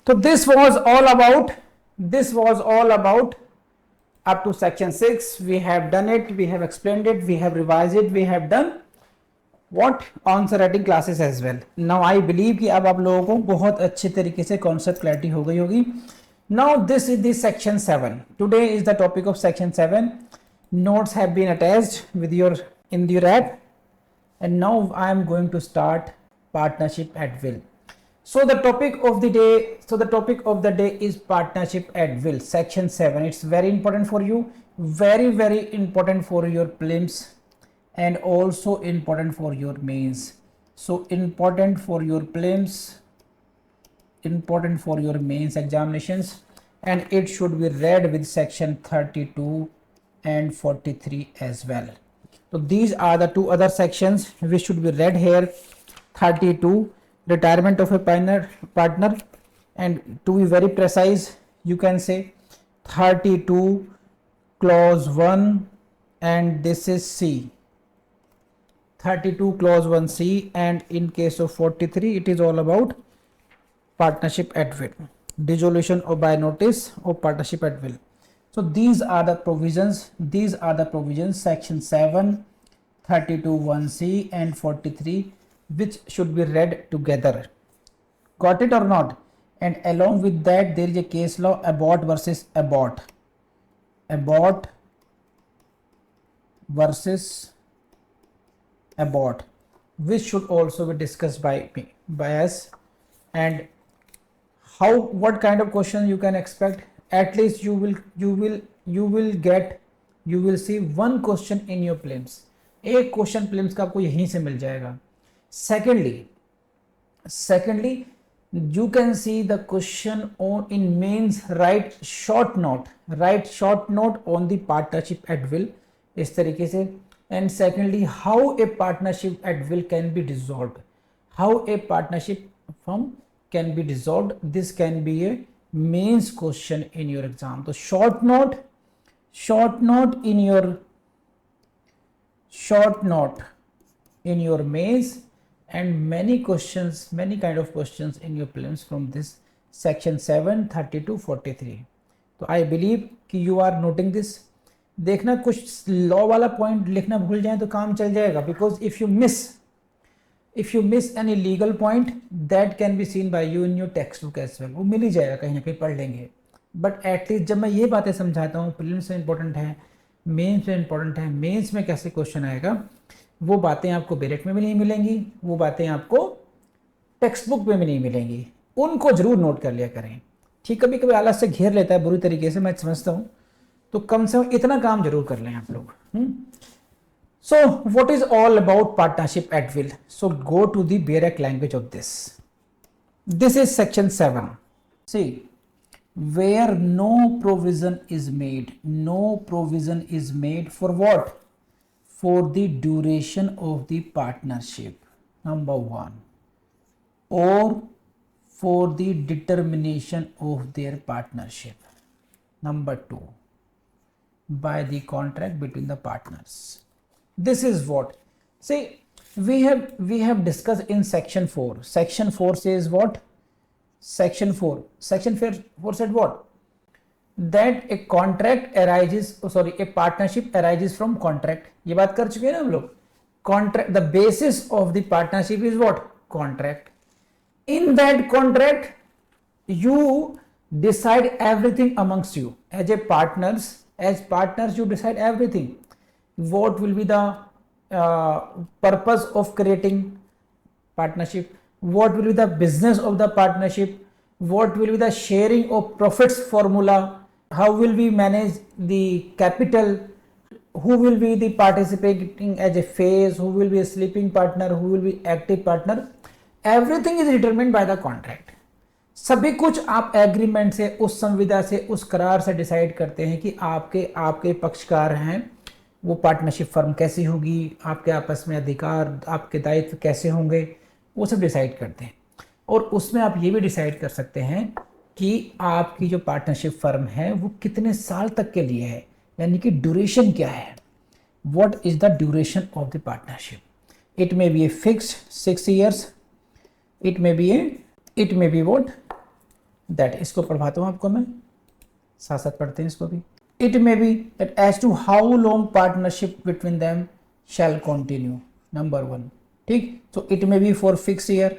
So this was all about up to section 6. We have done it, we have explained it, we have revised it, we have done what answer writing classes as well. Now I believe कि अब आप लोगों को बहुत अच्छे तरीके से concept clarity हो गई होगी. Now this is the section 7. Today is the topic of section 7. Notes have been attached with your in your app, and now I am going to start partnership at will. So the topic of the day is partnership at will, section 7. It's very important for you, very important for your prelims and also important for your mains. So important for your prelims, important for your mains examinations, and it should be read with section 32 and 43 as well. So these are the two other sections which should be read here. 32, retirement of a partner, and to be very precise you can say 32 clause 1, and this is C. 32 clause 1C, and in case of 43 it is all about partnership at will, dissolution or by notice of partnership at will. So these are the provisions, section 7, 32 1C and 43, which should be read together. Got it or not? And along with that there is a case law, abort versus abort versus abort, which should also be discussed by us. And what kind of question you can expect? At least you will see one question in your prelims. एक question prelims का आपको यहीं से मिल जाएगा. Secondly, you can see the question in mains. Write short note on the partnership at will, इस तरीके से. And secondly, how a partnership at will can be dissolved. How a partnership firm can be dissolved. This can be a mains question in your exam. So short note in your mains, and many kind of questions in your prelims from this section 7, 32, 43. तो I believe कि you are noting this. देखना कुछ law वाला point लिखना भूल जाए तो काम चल जाएगा, because if you miss any legal point, that can be seen by you in your textbook as well. वो मिल ही जाएगा, कहीं ना कहीं पढ़ लेंगे. बट एटलीस्ट जब मैं ये बातें समझाता हूँ, प्रीलिम्स में इंपॉर्टेंट है, मेंस में इंपॉर्टेंट है, मेंस में कैसे क्वेश्चन आएगा, वो बातें आपको बैलेट में भी नहीं मिलेंगी, वो बातें आपको टेक्स्ट बुक में भी नहीं मिलेंगी. उनको जरूर नोट कर लिया करें. ठीक, कभी कभी आलस से घेर लेता है बुरी तरीके से, मैं समझता हूँ, तो कम से कम इतना काम जरूर कर लें आप लोग. So what is all about partnership at will? So go to the Barak language of this. This is section 7. See, where no provision is made for what? For the duration of the partnership, number 1, or for the determination of their partnership, number 2, by the contract between the partners. This is what, see, we have discussed in section 4. Section 4 says what? Section 4 said what? That a contract arises, a partnership arises from contract. ये बात कर चुके हैं ना हम लोग. Contract, the basis of the partnership is what? Contract. In that contract, you decide everything amongst you. As partners, you decide everything. What will be the purpose of creating partnership? What will be the business of the partnership? What will be the sharing of profits formula? How will we manage the capital? Who will be the participating as a phase? Who will be a sleeping partner? Who will be active partner? Everything is determined by the contract. सभी कुछ आप agreement से, उस संविदा से, उस करार से डिसाइड करते हैं कि आपके पक्षकार हैं, वो पार्टनरशिप फर्म कैसी होगी, आपके आपस में अधिकार, आपके दायित्व कैसे होंगे, वो सब डिसाइड करते हैं. और उसमें आप ये भी डिसाइड कर सकते हैं कि आपकी जो पार्टनरशिप फर्म है वो कितने साल तक के लिए है, यानी कि ड्यूरेशन क्या है. What is the duration of the partnership? It may B a fixed 6 years, it may be what that, इसको पढ़वाता हूँ आपको मैं, साथ साथ पढ़ते हैं इसको भी. It may be that as to how long partnership between them shall continue. Number 1. ठीक, so it may be for fixed year.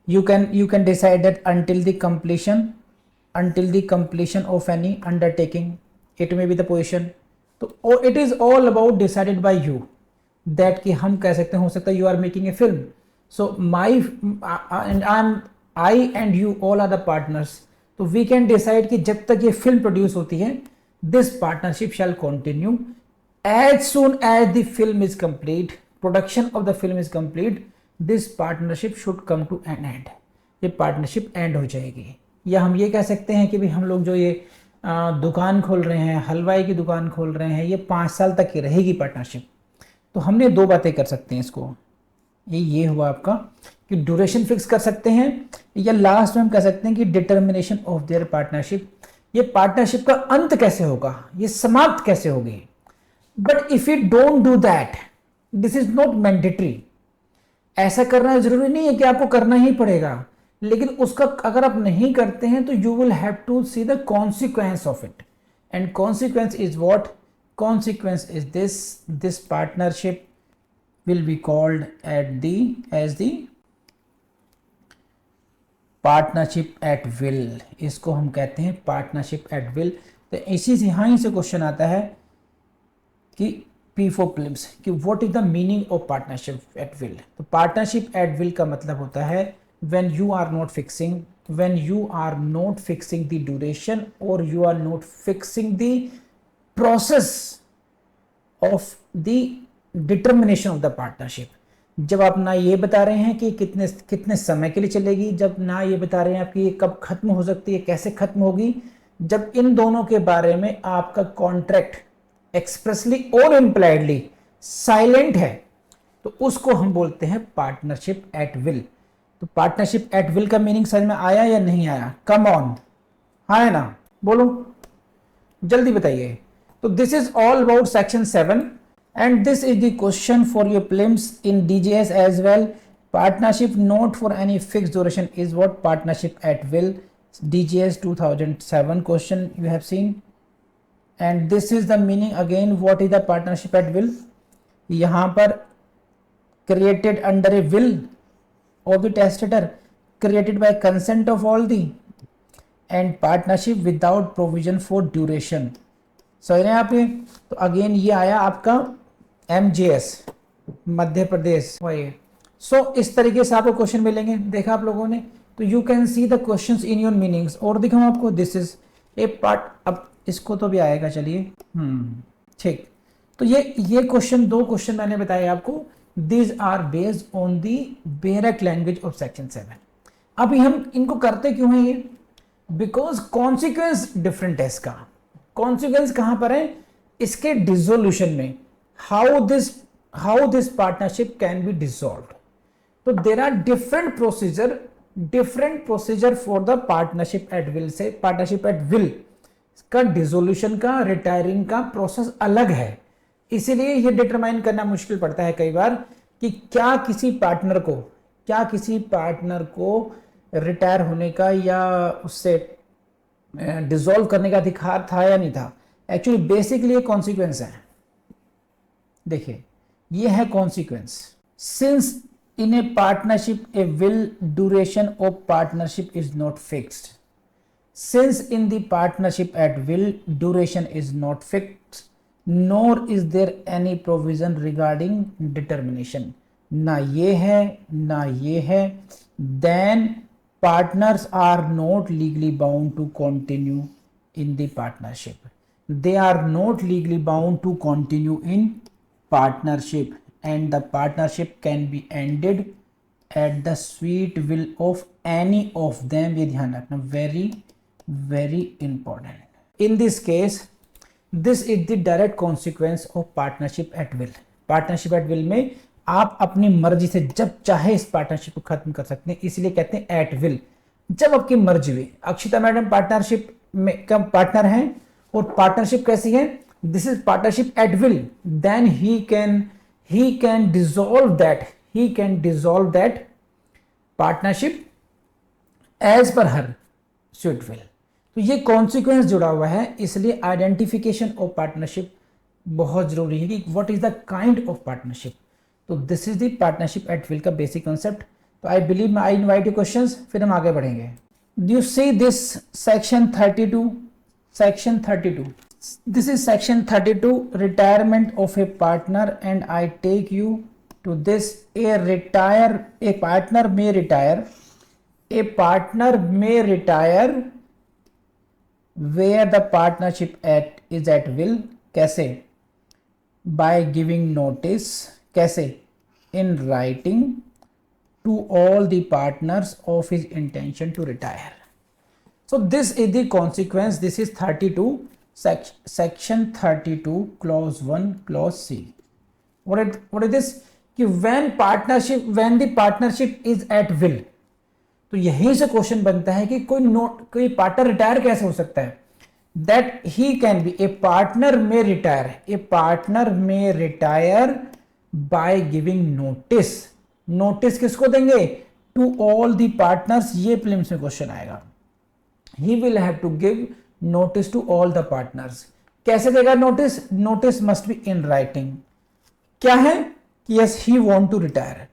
You can decide that until the completion of any undertaking. It may be the position. तो it is all about decided by you. that कि हम कह सकते हैं, हो सकता है you are making a film. So I and you all are the partners. तो we can decide कि जब तक ये फिल्म प्रोड्यूस होती है, this partnership shall continue. As soon as the film is complete, production of the film is complete, this partnership should come to an end. ये partnership and हो जाएगी. या हम ये कह सकते हैं कि भी हम लोग जो ये दुकान खोल रहे हैं, हलवाई की दुकान खोल रहे हैं, ये 5 साल तक की रहेगी पार्टनरशिप. तो हमने 2 बातें कर सकते हैं इसको. ये हुआ आपका कि ड्यूरेशन फिक्स कर सकते हैं, या लास्ट में हम कह सकते हैं कि डिटर्मिनेशन ऑफ देयर पार्टनरशिप. ये पार्टनरशिप का अंत कैसे होगा, ये समाप्त कैसे होगी. But if you don't do that, this is not mandatory. ऐसा करना जरूरी नहीं है कि आपको करना ही पड़ेगा, लेकिन उसका अगर आप नहीं करते हैं तो you will have to see the consequence of it. And consequence is what? Consequence is this partnership will be called as the partnership at will. इसको हम कहते हैं पार्टनरशिप एट विल. तो इसी से यहाँ से क्वेश्चन आता है कि P4 प्रीलिम्स कि what is the meaning of partnership at will. तो पार्टनरशिप एट विल का मतलब होता है when you are not fixing the duration, or you are not fixing the process of the determination of the partnership. जब आप ना ये बता रहे हैं कि कितने समय के लिए चलेगी, जब ना ये बता रहे हैं आपकी कब खत्म हो सकती है, कैसे खत्म होगी, जब इन दोनों के बारे में आपका कॉन्ट्रैक्ट एक्सप्रेसली और इम्प्लाइडली साइलेंट है, तो उसको हम बोलते हैं पार्टनरशिप एट विल. तो पार्टनरशिप एट विल का मीनिंग समझ में आया या नहीं आया? कम ऑन, हाँ है ना, बोलो जल्दी बताइए. तो this is all about section 7 and this is the question for your prelims in DGS as well. Partnership not for any fix duration is what partnership at will. DGS 2007 question you have seen, and this is the meaning again. What is the partnership at will? यहाँ पर created under a will of the testator, created by consent of all the, and partnership without provision for duration. समझ रहे हैं आप ये? तो again ये आया आपका MJS मध्य प्रदेश. सो इस तरीके से आपको क्वेश्चन मिलेंगे, देखा आप लोगों ने. तो you can see the questions in your meanings. और दिखाऊं आपको, दिस इज ए पार्ट. अब इसको तो भी आएगा, चलिए ठीक. तो ये क्वेश्चन, 2 क्वेश्चन मैंने बताया आपको. These are based on the bare language of section 7. अभी हम इनको करते क्यों हैं ये? बिकॉज कॉन्सिक्वेंस डिफरेंट है इसका. कॉन्सिक्वेंस कहां पर है? इसके डिसोल्यूशन में. How this partnership can be dissolved. तो there are different procedure for the partnership at will. से पार्टनरशिप एट विल का डिसोल्यूशन का, रिटायरिंग का प्रोसेस अलग है. इसीलिए ये डिटरमाइन करना मुश्किल पड़ता है कई बार कि क्या किसी पार्टनर को रिटायर होने का या उससे डिसॉल्व करने का अधिकार था या नहीं था. एक्चुअली बेसिकली ये कॉन्सिक्वेंस है. देखिए ये है consequence. Since in a partnership a will duration of partnership is not fixed. Since in the partnership at will duration is not fixed, nor is there any provision regarding determination. ना ये है ना ये है. Then partners are not legally bound to continue in the partnership. They are not legally bound to continue in partnership. And the partnership can be ended at the sweet will of any of them. ये ध्यान रखना, very important. In this case, this is the direct consequence of partnership at will. Partnership at will में आप अपनी मर्जी से जब चाहे इस पार्टनरशिप को खत्म कर सकते हैं, इसलिए कहते हैं एट विल. जब आपकी मर्जी हुई. अक्षिता मैडम पार्टनरशिप में का पार्टनर हैं और पार्टनरशिप कैसी है? This is partnership at will. Then he can dissolve that partnership as per her. Sweet will. तो ये कॉन्सिक्वेंस जुड़ा हुआ है, इसलिए आइडेंटिफिकेशन ऑफ पार्टनरशिप बहुत जरूरी है कि what is the kind of partnership. तो this is the partnership at will का बेसिक कॉन्सेप्ट। तो I believe I invite you questions, फिर हम आगे बढ़ेंगे। Do you see this section 32? Section 32, this is section 32, retirement of a partner, and I take you to this. A partner may retire where the partnership is at will. कैसे? by giving notice. कैसे? in writing to all the partners of his intention to retire. So this is the consequence. This is 32, section 32 clause 1 clause C. What is this? कि when the partnership is at will. तो यहीं से question बनता है कि कोई partner retire कैसे हो सकता है? That he can be a partner में retire by giving notice. Notice किसको देंगे? To all the partners. ये प्रीलिम्स में क्वेश्चन आएगा। He will have to give notice to all the partners. कैसे देगा notice? Notice must be in writing. क्या है कि yes he want to retire,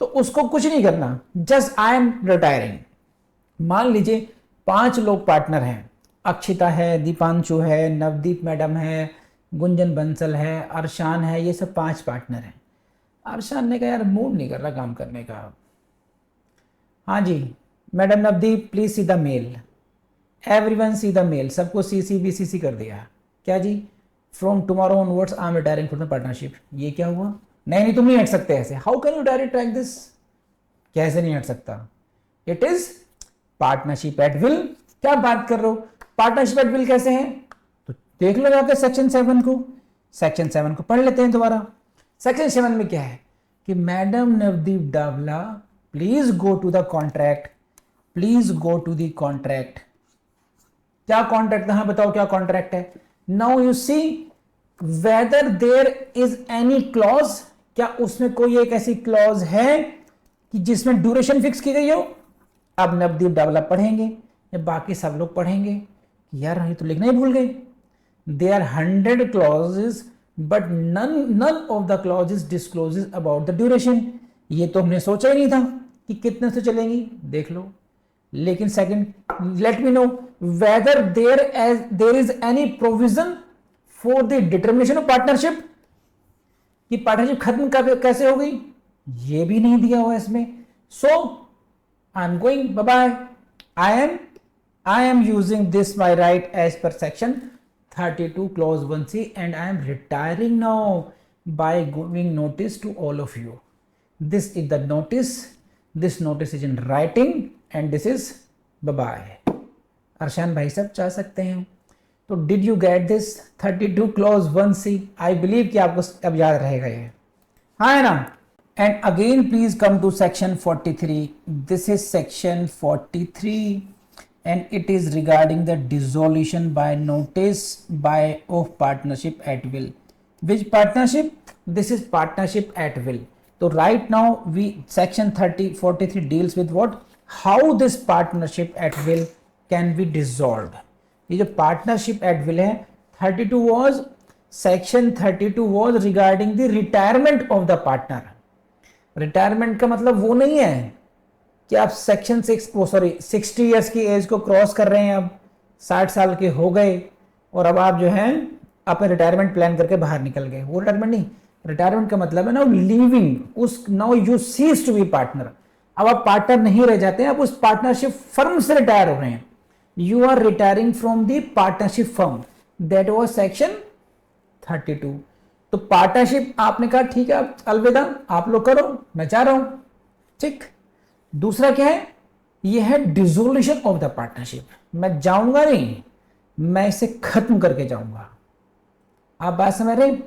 तो उसको कुछ नहीं करना, जस्ट आई एम रिटायरिंग। मान लीजिए 5 लोग पार्टनर हैं, अक्षिता है, दीपांशु है, नवदीप मैडम है, गुंजन बंसल है, अरशान है, ये सब 5 पार्टनर हैं। अरशान ने कहा यार मूड नहीं कर रहा काम करने का। हाँ जी madam Navdeep please see the mail, everyone see the mail, सबको सीसी बीसीसी कर दिया। क्या जी? From tomorrow onwards I am retiring from the partnership. ये क्या हुआ? नहीं तुम नहीं हट सकते ऐसे। How can you direct like this? कैसे नहीं हट सकता? It is partnership at will. क्या बात कर रहे हो? पार्टनरशिप एट विल कैसे है? तो देख लो जाकर सेक्शन 7 को। सेक्शन 7 को पढ़ लेते हैं दोबारा। सेक्शन 7 में क्या है कि madam Navdeep Dawla please go to the contract, please go to the contract. क्या कॉन्ट्रैक्ट? हाँ बताओ क्या कॉन्ट्रैक्ट है? Now you see whether there is any clause. क्या उसमें कोई एक ऐसी क्लॉज है कि जिसमें ड्यूरेशन फिक्स की गई हो? अब नवदीप डावला पढ़ेंगे या बाकी सब लोग पढ़ेंगे यार ये तो लिखना ही भूल गए। There 100 clauses but none of the clauses discloses about the duration. ये तो हमने सोचा ही नहीं था कि कितने से चलेंगी, देख लो। लेकिन second, let me know whether there is any provision for the determination of partnership, कि पार्टनरशिप खत्म कैसे हो गई, ये भी नहीं दिया हुआ इसमें। So I am going, bye bye, I am using this my right as per section 32 clause 1C and I am retiring now by giving notice to all of you. This is the notice. This notice is in writing and this is bye bye. Arshan भाई साहब चाह सकते हैं। तो did you get this 32 clause 1C? I believe कि आपको अब याद रहेगा ये, हाँ है ना? And again please come to section 43. This is section 43 and it is regarding the dissolution by notice of partnership at will. Which partnership? This is partnership at will. So right now we section 43 deals with what? How this partnership at will can be dissolved. ये जो partnership at will है, 32 was section 32 was regarding the retirement of the partner. Retirement का मतलब वो नहीं है कि आप सेक्शन 60 ईयर्स की एज को क्रॉस कर रहे हैं, अब 60 साल के हो गए और अब आप जो हैं अपने रिटायरमेंट प्लान करके बाहर निकल गए, वो रिटायरमेंट नहीं। रिटायरमेंट का मतलब है ना लीविंग, उस now you cease to be partner. अब आप पार्टनर नहीं रह जाते हैं, आप उस पार्टनरशिप फर्म से रिटायर हो रहे हैं। You are retiring from the partnership firm, that was section 32। तो पार्टनरशिप आपने कहा ठीक है अलविदा, आप लोग करो, मैं जा रहा हूं, ठीक। दूसरा क्या है? यह है डिसोल्यूशन ऑफ द पार्टनरशिप। मैं जाऊंगा नहीं, मैं इसे खत्म करके जाऊंगा। आप बात समझ रहे?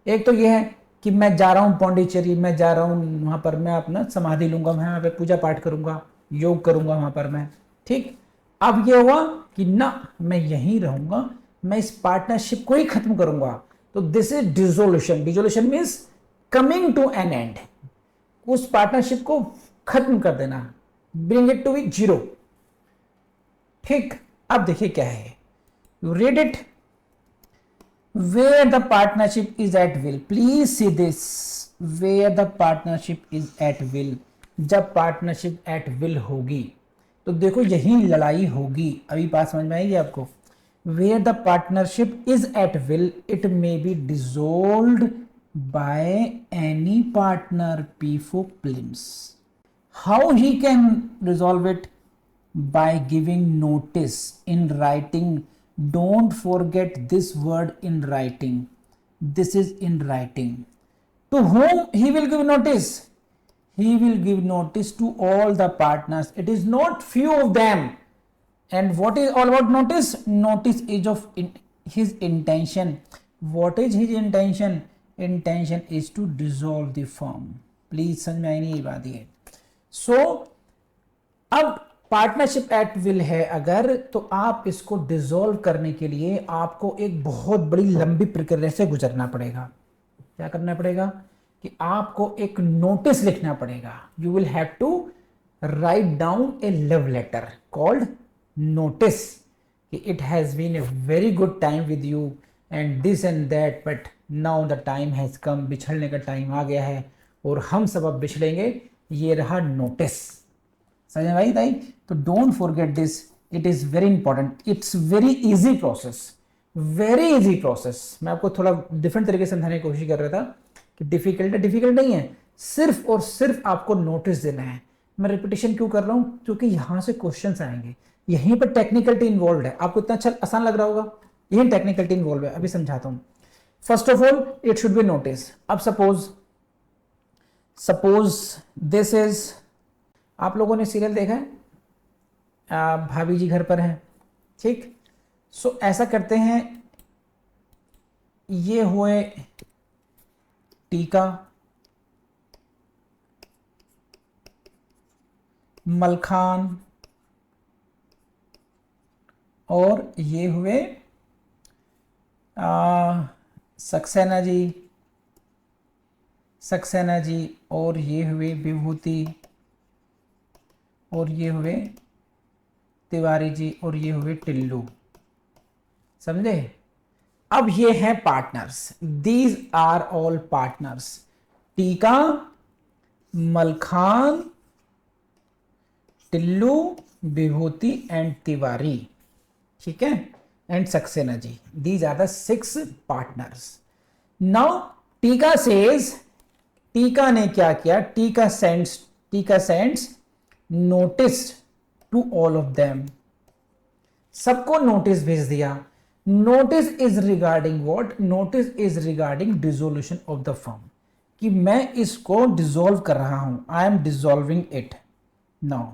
एक तो यह है कि मैं जा रहा हूं पौंडीचेरी, मैं जा रहा हूं वहां पर, मैं अपना समाधि लूंगा, मैं वहां पे पूजा पाठ करूंगा, योग करूंगा वहां पर मैं, ठीक। अब यह हुआ कि ना मैं यहीं रहूंगा, मैं इस पार्टनरशिप को ही खत्म करूंगा। तो this is dissolution. Dissolution means coming to an end, उस पार्टनरशिप को खत्म कर देना, bring it to be zero, ठीक, अब देखिए क्या है, you read it, where the partnership is at will, please see this, where the partnership is at will, जब पार्टनरशिप एट विल होगी तो देखो यही लड़ाई होगी, अभी बात समझ में आएगी आपको। where the partnership is at will, it may be dissolved by any partner P for Plims. How he can resolve it? By giving notice in writing. Don't forget this word, in writing. This is in writing. To whom he will give notice? He will give notice to all the partners. It is not few of them. And what is all about notice? Notice is of his intention. What is his intention? Intention is to dissolve the firm. Please समझ में आई नहीं ये बात ये। So अब partnership at will है अगर, तो आप इसको डिसॉल्व करने के लिए आपको एक बहुत बड़ी लंबी प्रक्रिया से गुजरना पड़ेगा। क्या करना पड़ेगा कि आपको एक नोटिस लिखना पड़ेगा। You will have to write down a love letter called notice कि it has been a very good time with you and this and that, but now the time has come, बिछड़ने का time आ गया है और हम सब अब बिछड़ेंगे। ये रहा नोटिस। समझ में आई भाई? तो don't forget this, it is very important, it's very easy process, very easy process. मैं आपको थोड़ा डिफरेंट तरीके से समझाने की कोशिश कर रहा था कि डिफिकल्ट नहीं है, सिर्फ और सिर्फ आपको नोटिस देना है। मैं रिपीटेशन क्यों कर रहा हूं? क्योंकि यहां से क्वेश्चंस आएंगे, यहीं पर टेक्निकलिटी इन्वॉल्व है। आपको इतना अच्छा आसान लग रहा होगा, यही टेक्निकलिटी इन्वॉल्व है। अभी समझाता हूं। First of all it should B notice. अब सपोज दिस इज, आप लोगों ने सीरियल देखा है, भाभी जी घर पर हैं, ठीक। सो ऐसा करते हैं, ये हुए टीका, मलखान और ये हुए सक्सेना जी और ये हुए विभूति और ये हुए तिवारी जी और ये हुए टिल्लू। समझे? अब ये हैं partners, these are all partners. Tika, Malkhan, Tillu, Vibhuti and Tiwari, ठीक है, and Saxena ji. These are the 6 partners. Now Tika says, Tika ने क्या किया? Tika sends notice to all of them. सबको नोटिस भेज दिया। Notice is regarding what? Notice is regarding dissolution of the firm, कि मैं इसको डिसॉल्व कर रहा हूं, I am dissolving it now.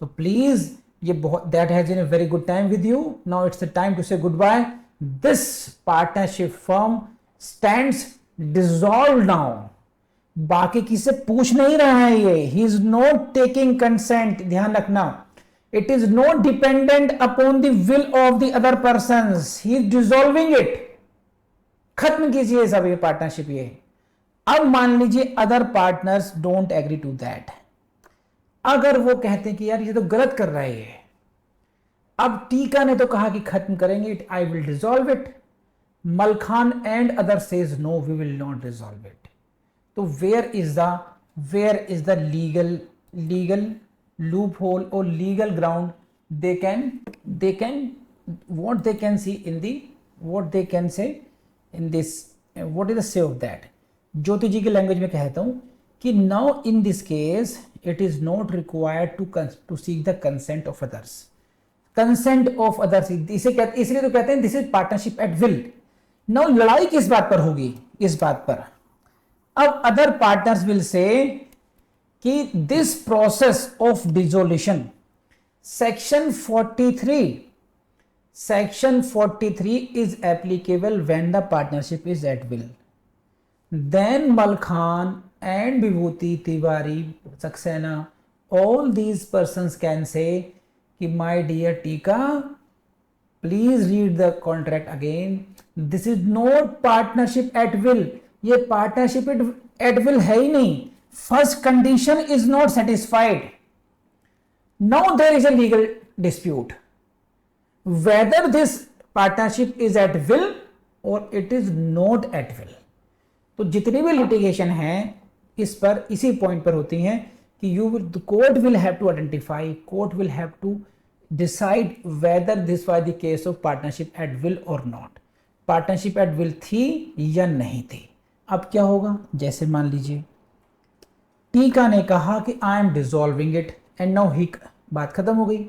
तो प्लीज, ये बहुत, that has been a very good time with you, now it's the time to say goodbye. This partnership firm stands dissolve now. बाकी किसी से पूछ नहीं रहा है ये, he is not taking consent, ध्यान रखना। It is not dependent upon the will of the other persons, he is dissolving it. खत्म कीजिए सब ये पार्टनरशिप ये। अब मान लीजिए other partners don't agree to that, अगर वो कहते हैं कि यार ये तो गलत कर रहा है ये। अब टीका ने तो कहा कि खत्म करेंगे it, I will dissolve it. Malkhan and other says no, we will not dissolve it. तो where is the legal loophole और legal ground they can what they can see in the, what they can say in this, what is the say of that? ज्योति जी की language में कहता हूं कि now in this case it is not required to seek the consent of others. Consent of others, इसे कहते, इसलिए तो कहते हैं this is partnership at will. now लड़ाई किस बात पर होगी? इस बात पर। अब अदर पार्टनर्स विल से कि this process of dissolution, section 43 is applicable when the partnership is at will. Then Malkhan and Vibhuti, Tiwari, Saxena, all these persons can say कि my dear Tika, please read the contract again. This is not partnership at will. ये partnership at will है ही नहीं। First condition is not satisfied. Now there is a legal dispute. whether this partnership is at will or it is not at will. तो जितनी भी litigation है इस पर इसी पॉइंट पर होती हैं कि court will have to identify, court will have to decide whether this was the case of partnership at will और नॉट. पार्टनरशिप एट विल थी या नहीं थी. अब क्या होगा, जैसे मान लीजिए टीका ने कहा कि आई am dissolving it and now he, बात खत्म हो गई.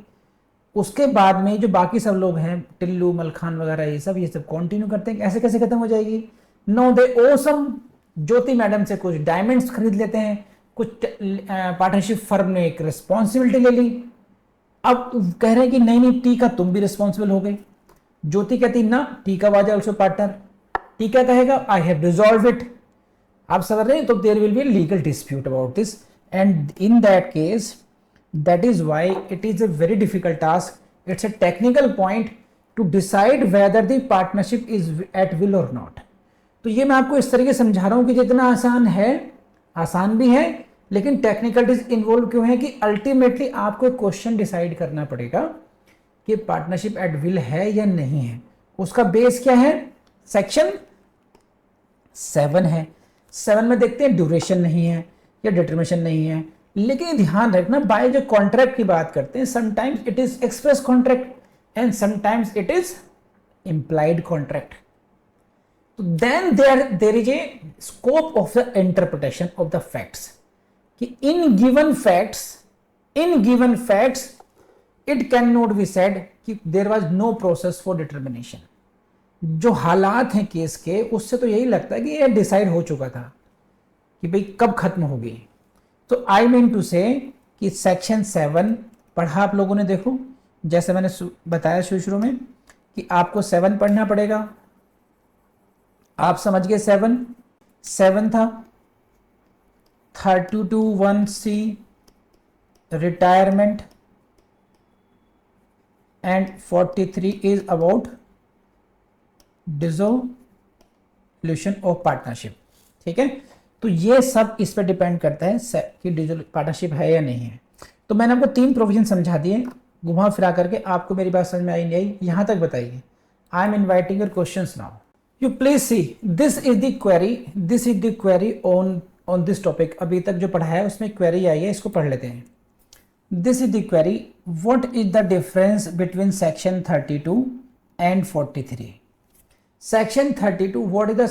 उसके बाद में जो बाकी सब लोग हैं, टिल्लू मलखान वगैरह, ये सब कंटिन्यू करते हैं. ऐसे कैसे खत्म हो जाएगी. नो दे ओ सम, ज्योति मैडम से कुछ डायमंड्स खरीद लेते हैं, कुछ पार्टनरशिप फर्म ने एक रिस्पॉन्सिबिलिटी ले ली. अब कह रहे हैं कि नहीं नहीं टीका तुम भी रिस्पॉन्सिबल हो गए. ज्योति कहती ना टीका वाज आल्सो पार्टनर. टीका कहेगा आई हैव डिसॉल्व इट. आप समझ रहे हैं. तो there will be legal dispute about this and in that case that is why it is a very difficult task. It's a technical point to decide whether the partnership is at will or not. तो ये मैं आपको इस तरीके से समझा रहा हूं कि जितना आसान है, आसान भी है, लेकिन टेक्निकलिटीज इन्वॉल्व क्यों है कि अल्टीमेटली आपको एक क्वेश्चन डिसाइड करना पड़ेगा कि पार्टनरशिप एट विल है या नहीं है. उसका बेस क्या है, सेक्शन 7 है. 7 में देखते हैं ड्यूरेशन नहीं है या डिटरमिनेशन नहीं है. लेकिन ध्यान रखना, बाय जो कॉन्ट्रैक्ट की बात करते हैं, sometimes it is express contract and sometimes it is implied contract. Then there is a scope of the interpretation of the facts. कि in given facts it cannot be said कि there was no process for determination. जो हालात हैं case के, उससे तो यही लगता है कि ये डिसाइड हो चुका था कि भाई कब खत्म होगी. तो आई मीन टू से कि सेक्शन 7 पढ़ा आप लोगों ने. देखो जैसे मैंने बताया शुरू में कि आपको 7 पढ़ना पड़ेगा. आप समझ गए 7 था 32(1)(c) retirement and 43 is about dissolution of partnership. ठीक है. तो ये सब इस पर डिपेंड करता है कि पार्टनरशिप है या नहीं है. तो मैंने आपको 3 प्रोविजन समझा दिए घुमा फिरा करके. आपको मेरी बात समझ में आई नहीं आई, यहां तक बताइए. I am inviting your questions now. You please see this is the query on this topic. अभी तक जो पढ़ा है उसमें क्वेरी आई है, इसको पढ़ लेते हैं. This is the query, what is the difference between section 32 and 43. Section 32, what is the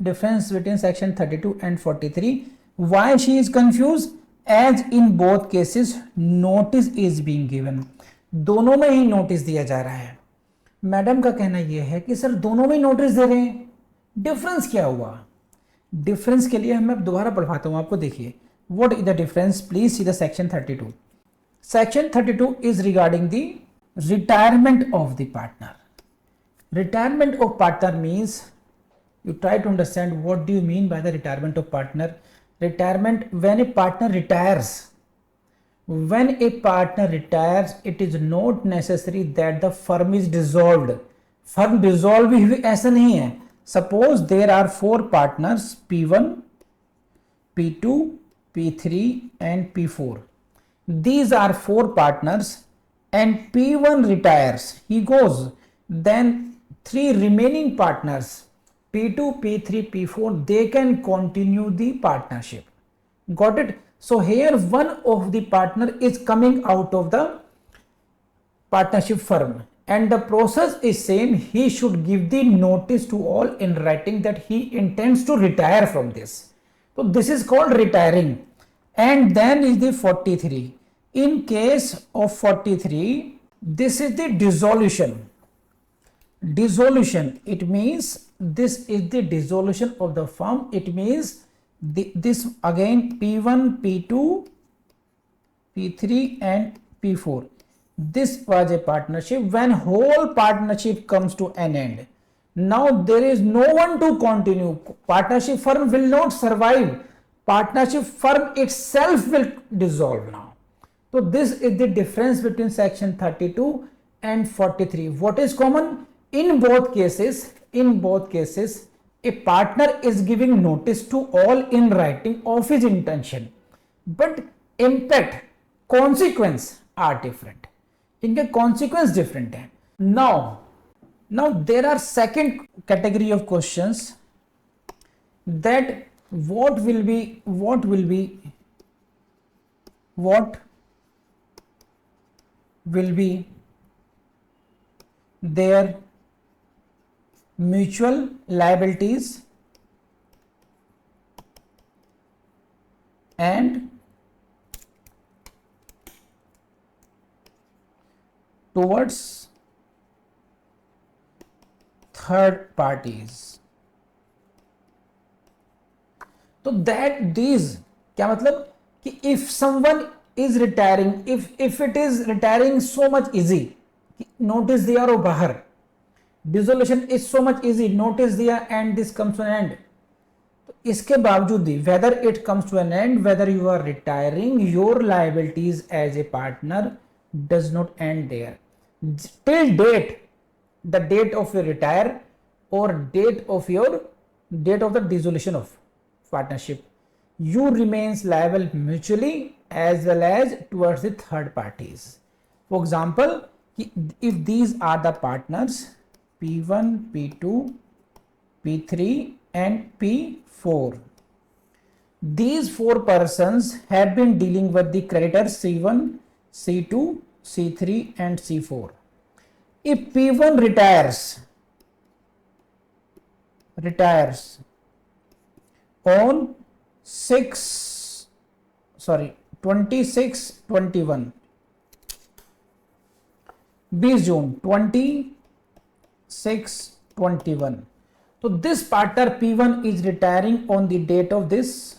difference between section 32 and 43? Why she is confused? As in both cases notice is being given. दोनों में ही notice दिया जा रहा है. Madam का कहना यह है कि सर दोनों में नोटिस दे रहे हैं, डिफरेंस क्या हुआ. डिफरेंस के लिए मैं दोबारा पढ़वाता हूं आपको. देखिए what is the difference, please see the section 32. Section 32 is regarding the retirement of the partner. Retirement of partner means, you try to understand what do you mean by the retirement of partner. Retirement, when a partner retires, it is not necessary that the firm is dissolved. Firm dissolve ही ऐसा नहीं है. Suppose there are 4 partners, P1, P2, P3 and P4. These are 4 partners and P1 retires, he goes, then 3 remaining partners P2, P3, P4, they can continue the partnership. Got it? So here one of the partner is coming out of the partnership firm and the process is same. He should give the notice to all in writing that he intends to retire from this. So this is called retiring. And then is the 43. In case of 43, this is the dissolution. Dissolution, it means this is the dissolution of the firm. It means this again P1, P2, P3 and P4. This was a partnership. When whole partnership comes to an end, now there is no one to continue. Partnership firm will not survive. Partnership firm itself will dissolve now. So this is the difference between section 32 and 43. What is common? In both cases, a partner is giving notice to all in writing of his intention, but impact, consequence are different. इनके consequence different है. Now there are second category of questions that what will be their mutual liabilities and towards third parties. तो that these क्या मतलब कि if someone is retiring, if it is retiring so much easy, notice दिया और बाहर, dissolution is so much easy, notice दिया and this comes to an end. तो इसके बावजूद भी whether it comes to an end, whether you are retiring, your liabilities as a partner does not end there. Till date, the date of your retire or date of the dissolution of partnership, you remains liable mutually as well as towards the third parties. For example, if these are the partners P1, P2, P3 and P4, these four persons have been dealing with the creditors C1, C2, C3 and C4. If P1 retires on 26/21 20 June 26/21, so this partner P1 is retiring on the date of this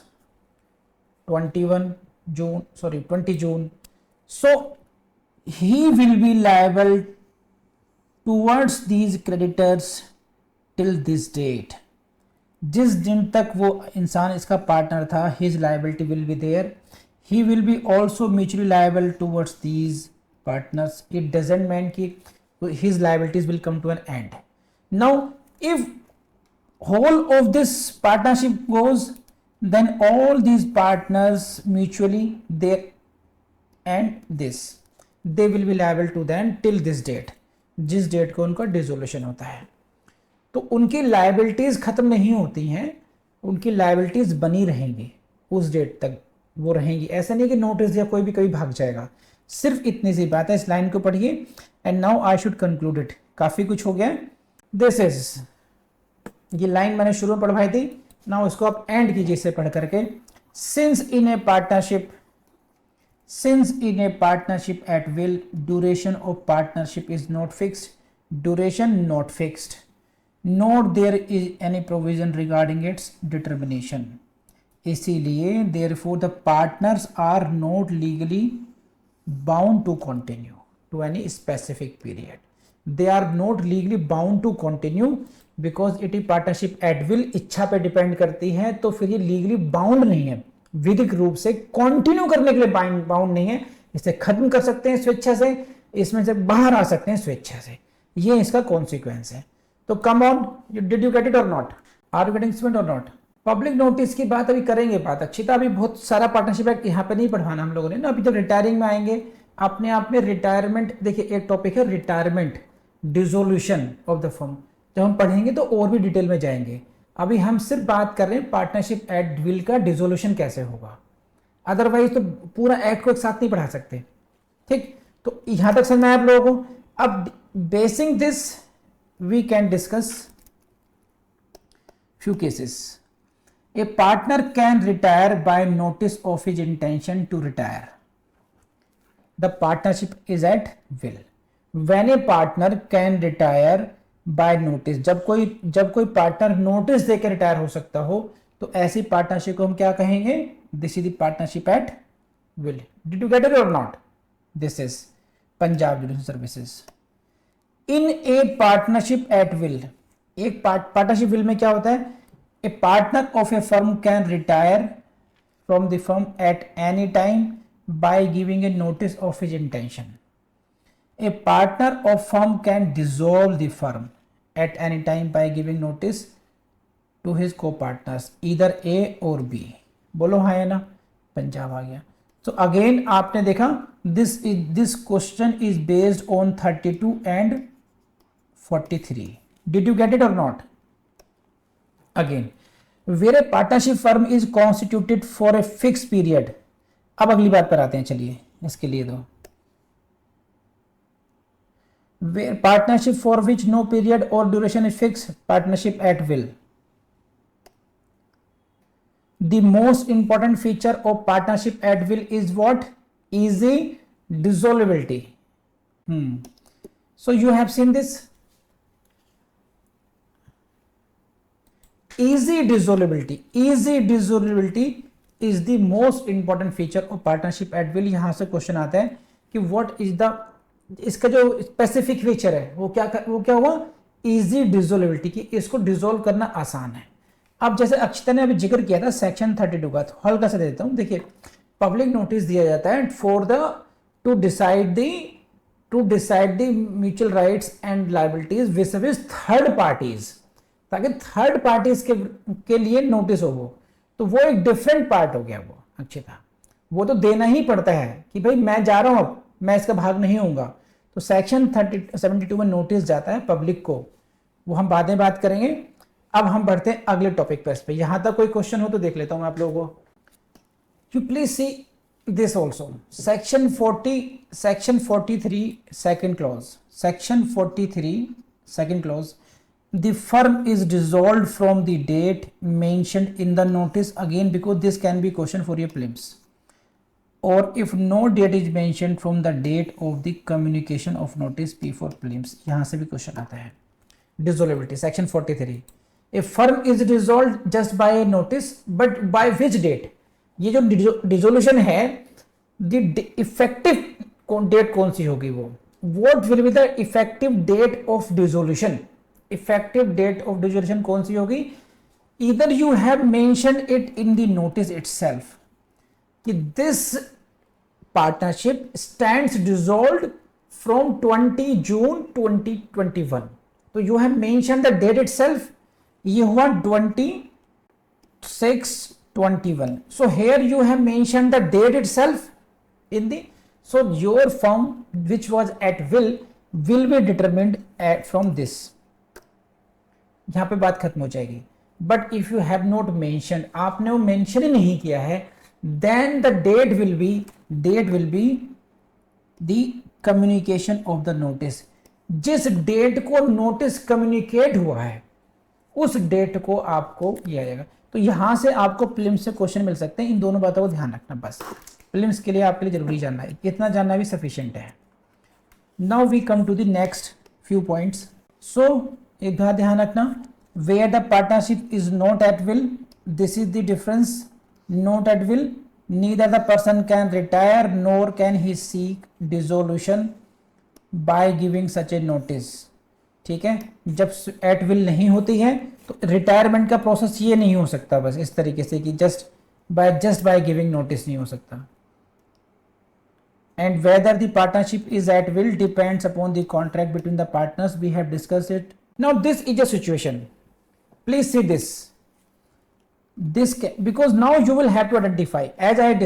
20 June, so he will be liable towards these creditors till this date. जिस दिन तक वो इंसान इसका partner था, his liability will be there. He will be also mutually liable towards these partners. It doesn't mean कि his liabilities will come to an end. Now, if whole of this partnership goes, then all these partners mutually they will be liable to them till this date. जिस date को उनका dissolution होता है, तो उनकी liabilities खत्म नहीं होती हैं, उनकी लायबिलिटीज बनी रहेंगी उस डेट तक, वो रहेंगी. ऐसा नहीं कि नोटिस दिया कोई भी कभी भाग जाएगा. सिर्फ इतनी सी बात है. इस लाइन को पढ़िए. And now I should conclude it. काफी कुछ हो गया. दिस इज, ये लाइन मैंने शुरू में पढ़वाई थी. नाउ इसको आप एंड कीजिए इसे पढ़ करके. Since in a partnership at will, duration of partnership is not fixed. Duration not fixed. Not there is any provision regarding its determination. इसीलिए therefore the partners are not legally bound to continue to any specific period. They are not legally bound to continue because it is partnership at will. इच्छा पे depend करती है, तो फिर ये legally bound नहीं है, विधिक रूप से कंटिन्यू करने के लिए बाउंड नहीं है. इसे खत्म कर सकते हैं स्वेच्छा से, इसमें से बाहर आ सकते हैं स्वेच्छा से. ये इसका कॉन्सिक्वेंस है. तो come on, did you get it और not? Are you getting it और नॉट? पब्लिक नोटिस की बात अभी करेंगे. बात अच्छी था. अभी बहुत सारा पार्टनरशिप एक्ट यहाँ पे नहीं पढ़वाना हम लोगों ने ना. अभी जब रिटायरिंग में आएंगे, अपने आप में रिटायरमेंट, देखिए एक टॉपिक है retirement, dissolution of the firm. जब हम पढ़ेंगे तो और भी डिटेल में जाएंगे. अभी हम सिर्फ बात कर रहे हैं पार्टनरशिप एट विल का डिसोल्यूशन कैसे होगा. अदरवाइज तो पूरा एक्ट को एक साथ नहीं पढ़ा सकते. ठीक, तो यहां तक समझना है आप लोगों को. अब basin this we can discuss few cases. A partner can retire by notice of his intention to retire. The partnership is at will. When a partner can retire by notice, जब कोई पार्टनर नोटिस देकर retire हो सकता हो, तो ऐसी partnership को हम क्या कहेंगे? This is the partnership at will. Did you get it और not? This is Punjab judicial services. In a partnership at will, एक पार्टनरशिप विल में क्या होता है? A partner of a firm can retire from the firm at any time by giving a notice of his intention. A partner of firm can dissolve the firm at any time by giving notice to his को partners, either ए और B. बोलो हाँ है ना? पंजाब आ गया. So again आपने देखा, this question is based on 32 and 43. Did you get it or not? Again, where a partnership firm is constituted for a fixed period. अब अगली बात पर आते हैं, चलिए इसके लिए दो. Where partnership for which no period or duration is fixed, partnership at will. The most important feature of partnership at will is what? Easy dissolubility. So you have seen this. Easy dissolubility. Easy dissolubility is the most important feature of partnership at will. यहां से question आता है कि what is the, इसका जो specific feature है वो क्या हुआ? इजी डिसोल्युबिलिटी, की इसको डिसोल्व करना आसान है. अब जैसे अक्षता ने अभी जिक्र किया था सेक्शन 32 का, तो हल्का सा देता हूं. देखिए, पब्लिक नोटिस दिया जाता है for the two decide the mutual rights and liabilities with third parties, ताकि थर्ड पार्टीज के लिए नोटिस हो वो, तो वो एक डिफरेंट पार्ट हो गया. वो अक्षता, वो तो देना ही पड़ता है कि भाई मैं जा रहा हूं, अब मैं इसका भाग नहीं होऊंगा. तो सेक्शन 72 में नोटिस जाता है पब्लिक को, वो हम बाद में बात करेंगे. अब हम बढ़ते हैं अगले टॉपिक पे. यहां तक कोई क्वेश्चन हो तो देख लेता हूं आप लोगों को. You please see this also. Section 43 second clause. Section 43 second clause. The firm is dissolved from the date mentioned in the notice, again because this can be question for your prelims, or if no date is mentioned from the date of the communication of notice before prelims. यहाँ से भी question आता है. Dissolubility section 43. A firm is dissolved just by a notice, but by which date? ये जो dissolution है, the effective date कौन सी होगी वो? What will be the effective date of dissolution? Effective date of dissolution कौन सी होगी? Either you have mentioned it in the notice itself कि this partnership stands dissolved from 20 June 2021. तो you have mentioned the date itself. ये हुआ 26/21. So here you have mentioned the date itself in the, so your firm which was at will be determined from this. यहां पे बात खत्म हो जाएगी. But if you have not mention, आपने वो मेंशन ही नहीं किया है, then the date will be the communication of the notice. जिस डेट को नोटिस कम्युनिकेट हुआ है उस डेट को आपको किया जाएगा. तो यहां से आपको प्रीलिम्स से क्वेश्चन मिल सकते हैं. इन दोनों बातों को ध्यान रखना, बस प्रीलिम्स के लिए आपके लिए जरूरी जानना है, इतना जानना भी सफिशिएंट है. Now we come to the next few points. So एक बात ध्यान रखना, where the partnership is not at will, this is the difference. Not at will, neither the person can retire nor can he seek dissolution by giving such a notice. ठीक है, जब at will नहीं होती है तो retirement का process ये नहीं हो सकता बस इस तरीके से कि जस्ट बाय गिविंग नोटिस नहीं हो सकता. And whether the partnership is at will depends upon the contract between the partners. We have discussed it. Now this is a situation. Please see this. Because now you will have to identify, as I have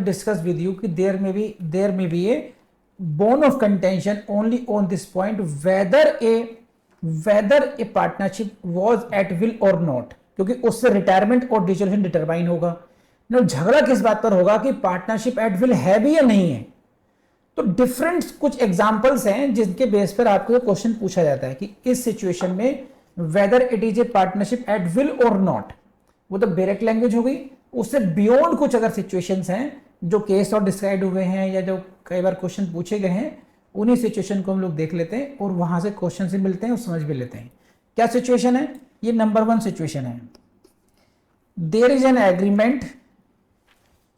discussed with you, there may be a bone of contention only on this point, whether a partnership was at will or not, क्योंकि उससे retirement और dissolution determine होगा. No झगड़ा किस बात पर होगा कि पार्टनरशिप एट विल है भी या नहीं है. तो डिफरेंट कुछ एग्जांपल्स हैं जिनके बेस पर आपको क्वेश्चन पूछा जाता है कि इस सिचुएशन में whether it is a partnership at will और नॉट. वो तो डायरेक्ट लैंग्वेज हो गई. उससे बियॉन्ड कुछ अगर सिचुएशंस हैं जो केस और डिसाइड हुए हैं या जो कई बार क्वेश्चन पूछे गए हैं, उन्हीं सिचुएशन को हम लोग देख लेते हैं और वहां से क्वेश्चन से मिलते हैं और समझ भी लेते हैं. क्या सिचुएशन है? ये नंबर 1 सिचुएशन है. There is an agreement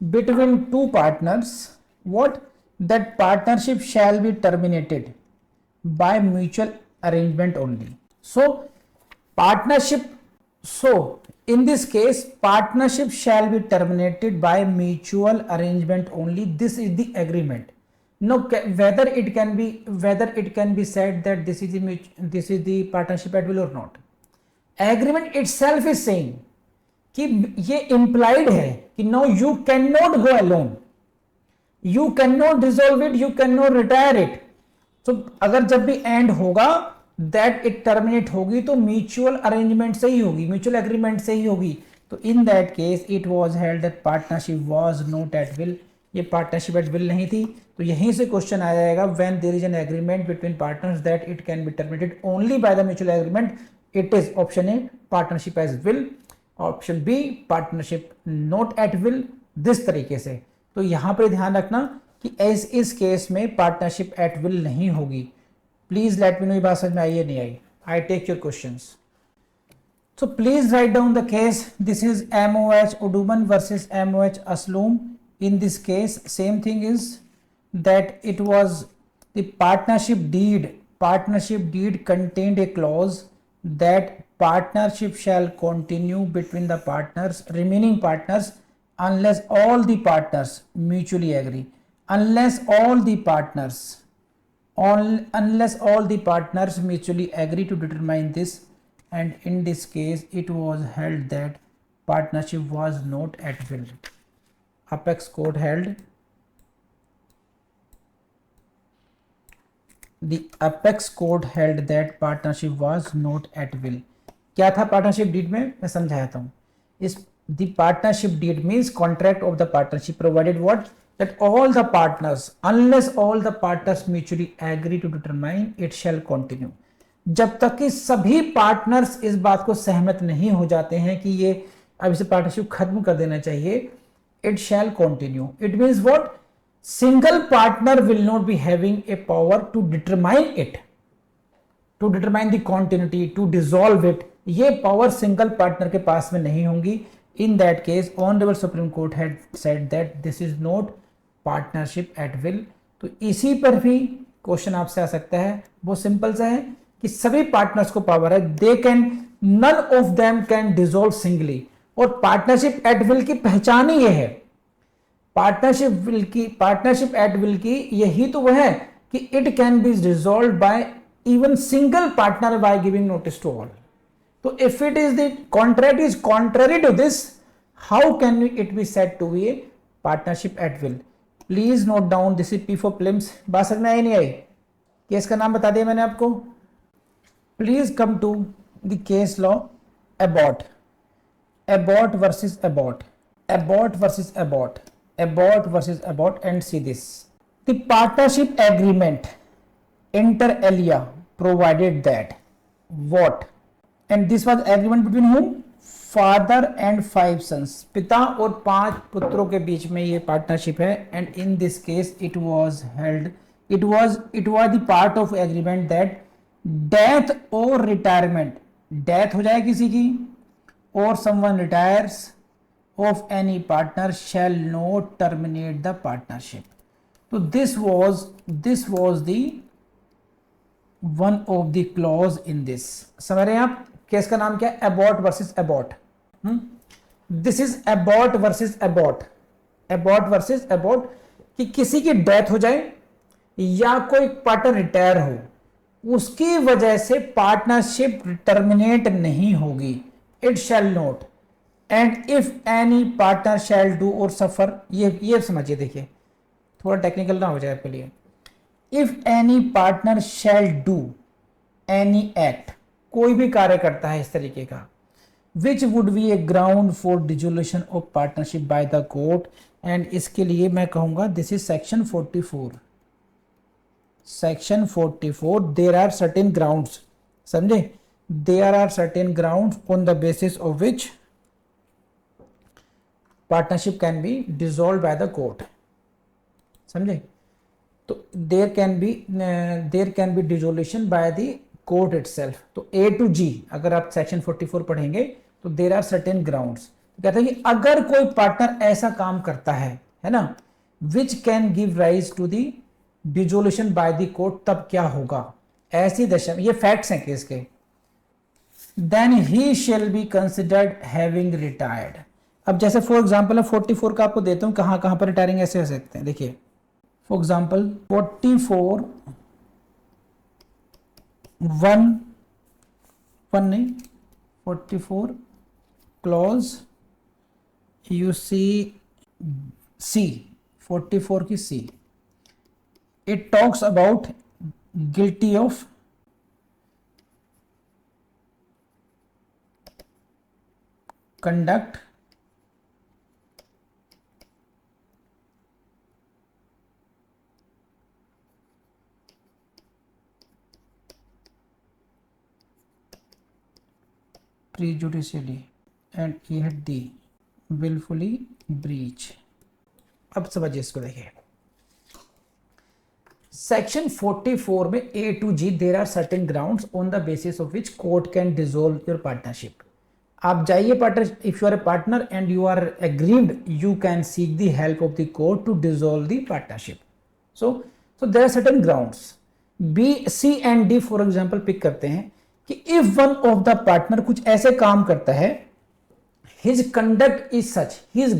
between two partners, what? That partnership shall be terminated by mutual arrangement only. So in this case partnership shall be terminated by mutual arrangement only. This is the agreement. Now whether it can be said that this is the partnership at will or not. Agreement itself is saying कि ये implied है कि no you can not go alone, you can not dissolve it, you can not retire it. तो अगर जब भी and होगा that it terminate होगी तो म्यूचुअल अरेंजमेंट से ही होगी, म्यूचुअल एग्रीमेंट से ही होगी। तो in that case it was held that partnership was not at will, ये पार्टनरशिप एट विल नहीं थी। तो यहीं से क्वेश्चन आ जाएगा when there is an agreement between partners that it can be terminated only by the mutual agreement, it is option A partnership as will, option B partnership not at will, this तरीके से। तो यहां पर ध्यान रखना कि इस case में पार्टनरशिप एट विल नहीं होगी। प्लीज लेट मी नो ये बात समझ में आई या नहीं आई। I take your questions. So please write down the case. This is MOH Uduman versus MOH Asloom. In this case, same thing is that it was the partnership deed. Partnership deed contained a clause that partnership shall continue between the partners, remaining partners, unless all the partners mutually agree. Unless all the partners mutually agree to determine this, and in this case it was held that partnership was not at will. Apex court held, the apex court held that partnership was not at will. क्या था partnership deed में, मैं समझाता हूँ। इस the partnership deed means contract of the partnership provided what, that all the partners, unless all the partners mutually agree to determine, it shall continue. जब तक कि सभी पार्टनर्स इस बात को सहमत नहीं हो जाते हैं कि ये अब इसे पार्टनरशिप खत्म कर देना चाहिए, it shall continue. It means what, single partner will not be having a power to determine it, to determine the continuity, to dissolve it. ये पावर सिंगल पार्टनर के पास में नहीं होंगी। In that case honourable supreme court had said that this is not partnership at will. तो इसी पर भी क्वेश्चन आपसे आ सकता है, बहुत सिंपल सा है कि सभी पार्टनर्स को पावर है, they can, none of them can dissolve singly. और पार्टनरशिप एट विल की पहचान ही ये है, पार्टनरशिप एट विल की यही तो वह है कि it can be dissolve by even single partner by giving notice to all. तो if it is the contract is contrary to this, how can it be said to be a partnership at will. Please note down, this is P for prelims. बात समझ में आई नहीं आई? Case का नाम बता दिया मैंने आपको। Please come to the case law Abbott, Abbott versus Abbott, Abbott versus Abbott, Abbott versus Abbott, and see this. The partnership agreement inter alia provided that what, and this was agreement between whom? Father and 5 sons, पिता और 5 पुत्रों के बीच में ये partnership है। and in this case it was held, it was the part of agreement that death और retirement, death हो जाए किसी की और someone retires of any partner shall not terminate the partnership. तो this was the one of the clause in this. समझ रहे हैं आप? केस का नाम क्या है? Abbott versus Abbott. This is Abbott versus Abbott, Abbott versus Abbott, कि किसी की डेथ हो जाए या कोई पार्टनर रिटायर हो, उसकी वजह से पार्टनरशिप टर्मिनेट नहीं होगी। It shall not, and if any partner shall do और सफर, ये समझिए, देखिए थोड़ा टेक्निकल ना हो जाए आपके लिए। If any partner shall do any act, कोई भी कार्य करता है इस तरीके का, which would be A ground for dissolution of partnership by the court, and इसके लिए मैं कहूंगा this is section 44। Section 44, there are certain grounds, समझे? There are certain grounds on the basis of which partnership can be dissolved by the court, समझे? तो there can be dissolution by the court itself। तो A to G अगर आप section 44 पढ़ेंगे तो there are certain grounds। कहते हैं कि अगर कोई पार्टनर ऐसा काम करता है ना, which can give rise to the dissolution by the court, तब क्या होगा ऐसी दशा में, ये फैक्ट्स हैं केस के। Then he shall be considered having retired. अब जैसे फॉर एग्जांपल 44 का आपको देता हूं, कहां कहां पर रिटायरिंग ऐसे हो सकते हैं। देखिए फॉर एग्जांपल 44 नहीं 44 क्लॉज यू सी सी, 44 की सी, it talks about guilty of conduct prejudicially and yet the willfully breach। अब समझिए इसको, देखिए सेक्शन 44 में A to G there are certain grounds on the basis of which court can dissolve your partnership. आप जाइए partner, if you are a partner and you are aggrieved, you can seek the help of the court to dissolve the partnership. So there are certain grounds. B, C and D for example pick करते हैं कि if one of the partner कुछ ऐसे काम करता है, his conduct is such, he is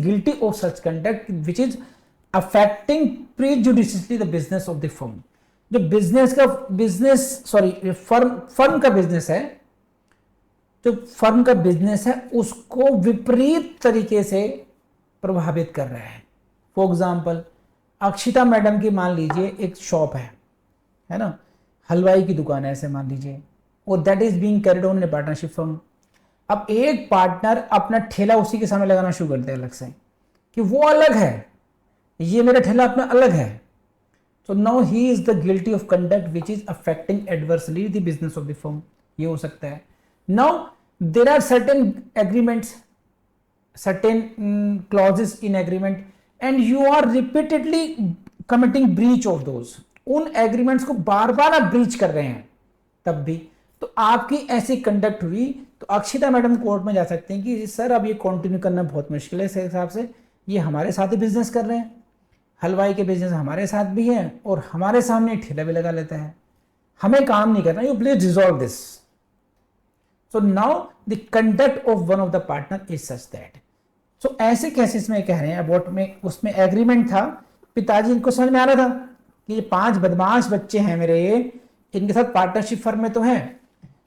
guilty of such conduct which is affecting prejudicially the business of the firm। जो firm का बिजनेस है, जो फर्म का बिजनेस है उसको विपरीत तरीके से प्रभावित कर रहा है। फॉर एग्जाम्पल, अक्षिता मैडम की मान लीजिए एक शॉप है ना, हलवाई की दुकान है ऐसे मान लीजिए, और that is being carried on in partnership firm. अब एक पार्टनर अपना ठेला उसी के सामने लगाना शुरू करते हैं अलग से, कि वो अलग है, ये मेरा ठेला अपना अलग है। So now he is the guilty of conduct which is affecting adversely the business of the firm. ये हो सकता है। Now there are certain agreements, certain clauses in agreement and you are repeatedly committing breach of those. उन agreements को बार बार आप breach कर रहे हैं, तब भी तो आपकी ऐसी कंडक्ट हुई तो अक्षिता मैडम कोर्ट में जा सकते हैं कि सर अब ये कंटिन्यू करना बहुत मुश्किल है, इस हिसाब से ये हमारे साथ ही बिजनेस कर रहे हैं, हलवाई के बिजनेस हमारे साथ भी है और हमारे सामने ठेला भी लगा लेता है, हमें काम नहीं करना, you please dissolve this. So now the conduct of one of the partner is such that. So ऐसे केसेस में कह रहे हैं अबाउट में, उसमें एग्रीमेंट था, पिताजी इनको समझ में आ रहा था कि ये 5 बदमाश बच्चे हैं मेरे, इनके साथ पार्टनरशिप फर्म में तो है,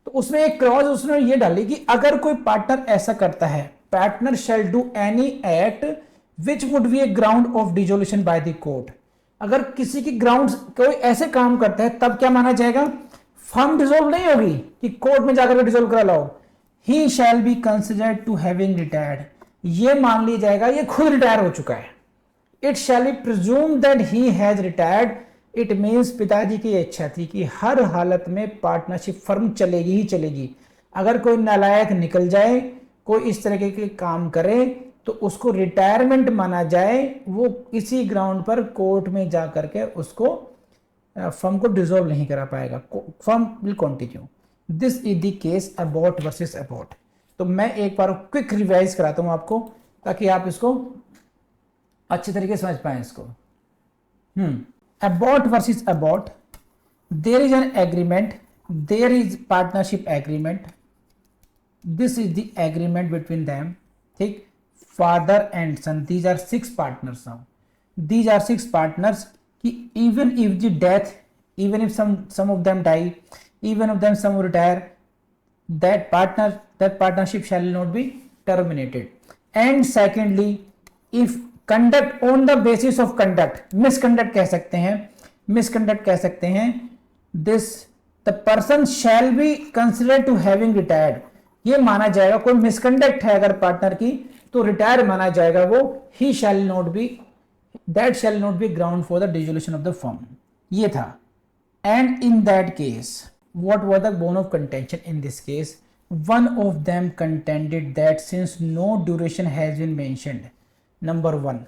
तो उसमें एक क्लॉज उसने ये डाली कि अगर कोई पार्टनर ऐसा करता है, partner shall do any act which would be A ground of dissolution by the court. अगर किसी की ग्राउंड कोई ऐसे काम करता है तब क्या माना जाएगा, फर्म डिसॉल्व नहीं होगी कि कोर्ट में जाकर डिसॉल्व करा लाओ। He shall be considered to having retired, ये मान लिया जाएगा ये खुद रिटायर हो चुका है। It shall be presume that he has retired, it means पिताजी की इच्छा थी कि हर हालत में पार्टनरशिप फर्म चलेगी ही चलेगी। अगर कोई नालायक निकल जाए, कोई इस तरह के काम करे तो उसको रिटायरमेंट माना जाए, वो इसी ग्राउंड पर कोर्ट में जा करके उसको फर्म को डिसॉल्व नहीं करा पाएगा, firm will continue. This is the case Abbott versus Abbott. तो मैं एक बार क्विक रिवाइज कराता हूं आपको ताकि आप इसको अच्छे तरीके से समझ पाए इसको। Abbott versus Abbott, there is an agreement, there is partnership agreement, this is the agreement between them, ठीक, father and son, these are 6 partners now, these are 6 partners कि even if the death, even if some of them die, even of them some retire, that partnership shall not be terminated। And secondly, if conduct on the basis of conduct, misconduct कह सकते हैं, misconduct कह सकते हैं, this the person shall be considered to having retired, ये माना जाएगा कोई मिसकंडक्ट है अगर पार्टनर की तो रिटायर माना जाएगा वो। He shall not be, that shall not be ground for the dissolution of the firm, ये था। And in that case what was the bone of contention in this case, one of them contended that since no duration has been mentioned, number 1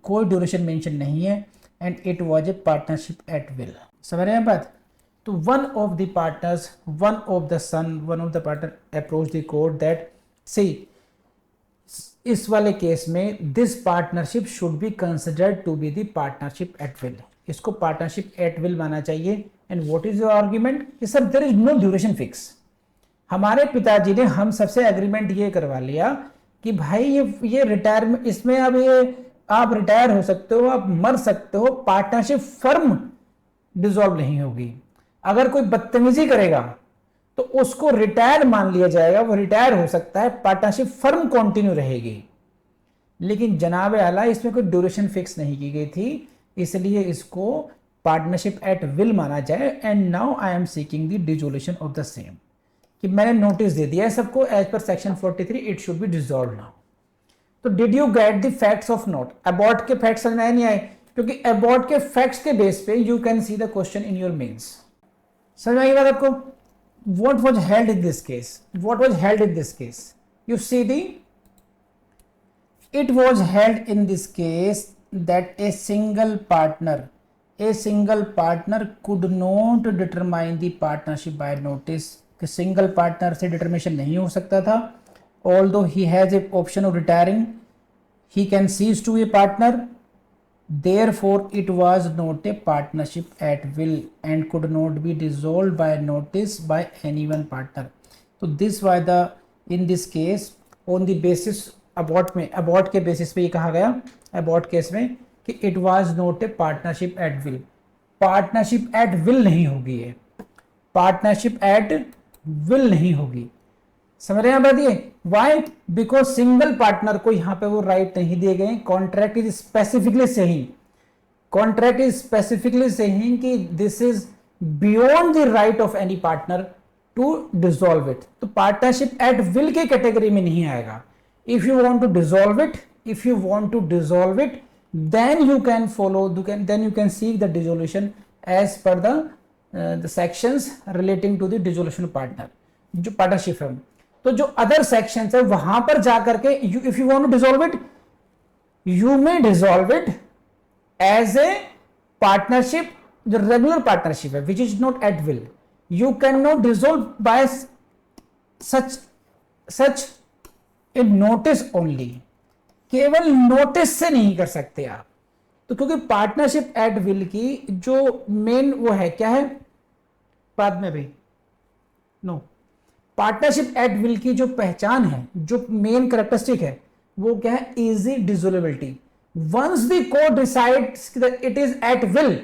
कोई duration mention नहीं है, and it was a partnership at will. समझ रहे हैं बात? तो one of the partners, one of the son, one of the partner approach the court that see, इस वाले केस में this partnership should be considered to be the partnership at will, इसको partnership at will माना चाहिए। And what is your argument कि sir there is no duration fix. हमारे पिताजी ने हम सबसे एग्रीमेंट ये करवा लिया कि भाई ये रिटायरमेंट, इसमें अब ये आप रिटायर हो सकते हो, आप मर सकते हो, पार्टनरशिप फर्म डिसॉल्व नहीं होगी। अगर कोई बदतमीजी करेगा तो उसको रिटायर मान लिया जाएगा, वो रिटायर हो सकता है, पार्टनरशिप फर्म कंटिन्यू रहेगी। लेकिन जनाब आला इसमें कोई ड्यूरेशन फिक्स नहीं की गई थी, इसलिए इसको पार्टनरशिप एट विल माना जाए, and now I am seeking the dissolution of the same, कि मैंने नोटिस दे दिया है सबको, as per section 43 it should be dissolve now. तो did you get the facts of note? अबॉर्ट के फैक्ट्स समझ में नहीं आए, क्योंकि अबॉर्ट के फैक्ट्स के बेस पे you can see the question in your mains. समझ में आई बात आपको? What was held in this case? What was held in this case? You see the, it was held in this case that a single partner could not determine the partnership by notice, कि single partner से determination नहीं हो सकता था, although he has a option of retiring, he can cease to be a partner, therefore it was not a partnership at will and could not be dissolved by notice by any one partner. So this was the, in this case, on the basis abort के basis पे ये कहा गया abort case में कि it was not a partnership at will. Partnership at will नहीं होगी, ये पार्टनरशिप एट विल नहीं होगी। समझ रहे हैं बात ये? व्हाई? बिकॉज सिंगल पार्टनर को यहाँ पे वो राइट नहीं दिए गए। Contract is specifically saying, contract is specifically saying कि this is beyond the right of any partner to dissolve it. तो पार्टनरशिप एट विल के कैटेगरी में नहीं आएगा। If you want to dissolve it, then you can follow, then you can seek the dissolution as per the sections relating to the dissolution of partner, जो partnership है। तो जो other sections है वहां पर जाकर के if you want to dissolve it, you may dissolve it as a partnership, जो regular partnership है, which is not at will. You cannot dissolve by such in notice only, केवल नोटिस से नहीं कर सकते आप। तो क्योंकि पार्टनरशिप एट विल की जो मेन वो है क्या है, बाद में भी नो, पार्टनरशिप एट विल की जो पहचान है, जो मेन कैरेक्टरिस्टिक है, वो क्या है? Easy dissolvability. Once the court decides that it is at will,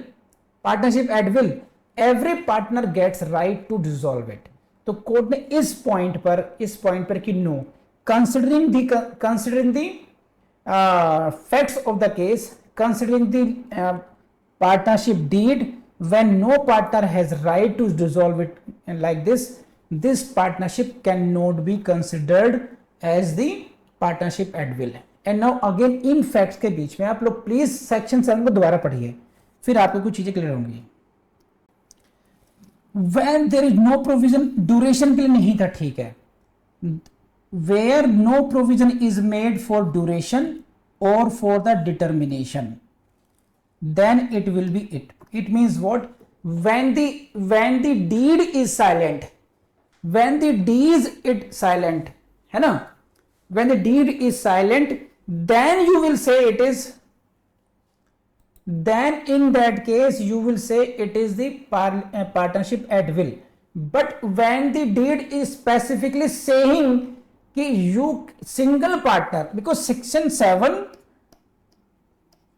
partnership at will, every partner gets right to dissolve it. तो कोर्ट ने इस पॉइंट पर कि no, considering the facts of the case, considering the partnership deed, when no partner has right to dissolve it, and like this partnership cannot be considered as the partnership at will. And now again in facts के बीच में आप लोग please section 7 को दोबारा पढ़िए, फिर आपको कुछ चीजें क्लियर होंगी। When there is no provision, duration के लिए नहीं था, ठीक है। Where no provision is made for duration or for the determination, then it will be it. It means what? When the deed is silent, when the deed is silent, है ना? When the deed is silent, then you will say it is. Then in that case you will say it is the partnership at will. But when the deed is specifically saying कि you single partner, because section 7,